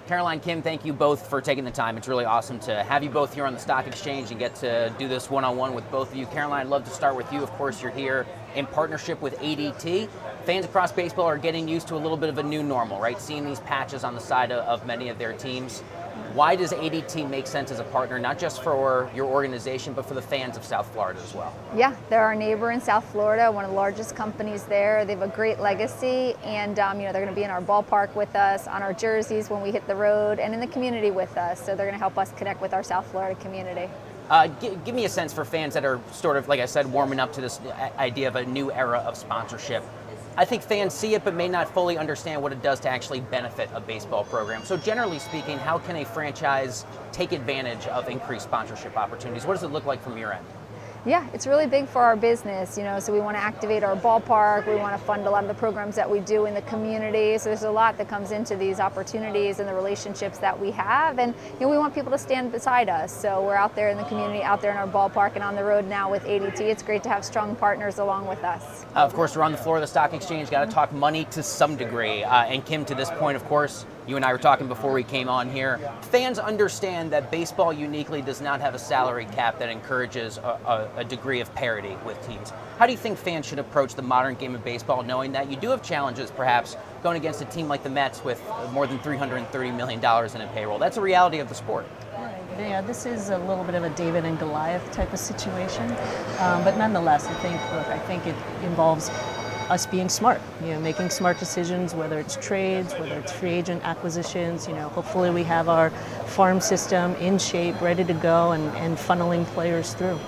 Caroline, Kim, thank you both for taking the time. It's really awesome to have you both here on the stock exchange and get to do this one-on-one with both of you. Caroline, I'd love to start with you. Of course, you're here in partnership with ADT. Fans across baseball are getting used to a little bit of a new normal, right? Seeing these patches on the side of many of their teams. Why does ADT make sense as a partner, not just for your organization, but for the fans of South Florida as well? Yeah, they're our neighbor in South Florida, one of the largest companies there. They have a great legacy, and they're going to be in our ballpark with us, on our jerseys when we hit the road, and in the community with us. So they're going to help us connect with our South Florida community. Give me a sense for fans that are sort of, like I said, warming up to this idea of a new era of sponsorship. I think fans see it but may not fully understand what it does to actually benefit a baseball program. So generally speaking, how can a franchise take advantage of increased sponsorship opportunities? What does it look like from your end? Yeah, it's really big for our business, so we want to activate our ballpark, we want to fund a lot of the programs that we do in the community, so there's a lot that comes into these opportunities and the relationships that we have, and we want people to stand beside us, so we're out there in the community, out there in our ballpark and on the road now with ADT. It's great to have strong partners along with us. Of course, we're on the floor of the stock exchange, got to talk money to some degree, and Kim, to this point, of course, you and I were talking before we came on here. Fans understand that baseball uniquely does not have a salary cap that encourages a degree of parity with teams. How do you think fans should approach the modern game of baseball, knowing that you do have challenges, perhaps, going against a team like the Mets with more than $330 million in a payroll? That's a reality of the sport. Yeah, this is a little bit of a David and Goliath type of situation, but nonetheless, I think it involves us being smart, making smart decisions, whether it's trades, whether it's free agent acquisitions. Hopefully we have our farm system in shape, ready to go, and funneling players through.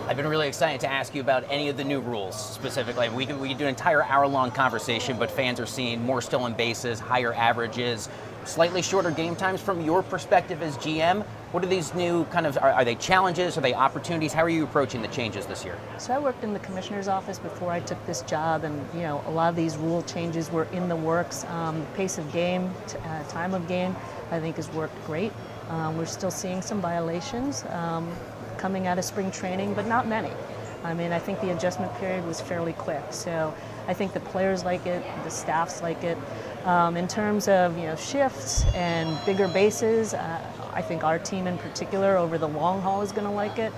I've been really excited to ask you about any of the new rules specifically. We could do an entire hour-long conversation, but fans are seeing more stolen bases, higher averages, slightly shorter game times. From your perspective as GM, what are these new are they challenges? Are they opportunities? How are you approaching the changes this year? So I worked in the commissioner's office before I took this job, and a lot of these rule changes were in the works. Pace of game, time of game, I think has worked great. We're still seeing some violations coming out of spring training, but not many. I think the adjustment period was fairly quick, so I think the players like it, the staffs like it. In terms of shifts and bigger bases, I think our team in particular over the long haul is going to like it.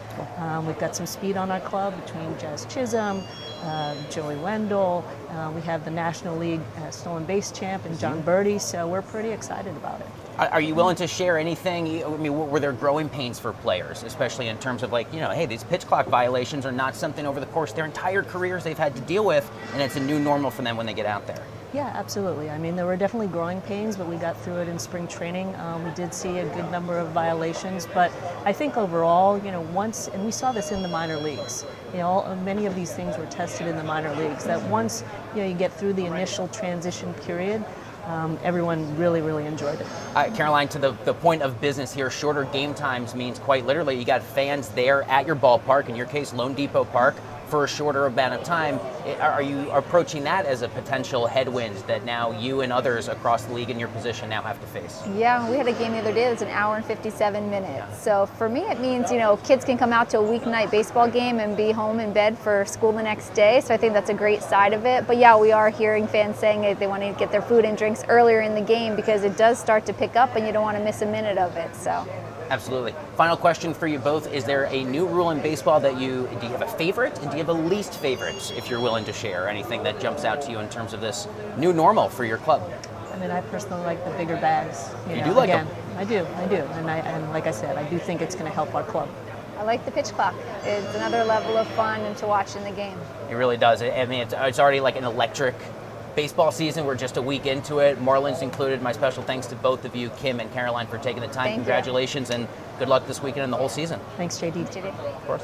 We've got some speed on our club between Jazz Chisholm, Joey Wendell. We have the National League stolen base champ and John Birdie, so we're pretty excited about it. Are you willing to share anything? Were there growing pains for players, especially in terms of hey, these pitch clock violations are not something over the course of their entire careers they've had to deal with, and it's a new normal for them when they get out there? Yeah, absolutely. There were definitely growing pains, but we got through it in spring training. We did see a good number of violations, but I think overall, and we saw this in the minor leagues, many of these things were tested in the minor leagues, that once, you get through the initial transition period, everyone really, really enjoyed it. Caroline, to the point of business here, shorter game times means quite literally you got fans there at your ballpark, in your case, Lone Depot Park, for a shorter amount of time. Are you approaching that as a potential headwind that now you and others across the league in your position now have to face? Yeah, we had a game the other day that was an hour and 57 minutes. So for me, it means, kids can come out to a weeknight baseball game and be home in bed for school the next day. So I think that's a great side of it. But yeah, we are hearing fans saying that they want to get their food and drinks earlier in the game because it does start to pick up and you don't want to miss a minute of it. So. Absolutely. Final question for you both. Is there a new rule in baseball that do you have a favorite and do you have a least favorite, if you're willing to share? Anything that jumps out to you in terms of this new normal for your club? I personally like the bigger bags. You do like them? I do. And like I said, I do think it's going to help our club. I like the pitch clock. It's another level of fun and to watch in the game. It really does. It's already like an electric baseball season. We're just a week into it. Marlins included. My special thanks to both of you, Kim and Caroline, for taking the time. Thank Congratulations you. And good luck this weekend and the whole season. Thanks, JD. JD. Of course.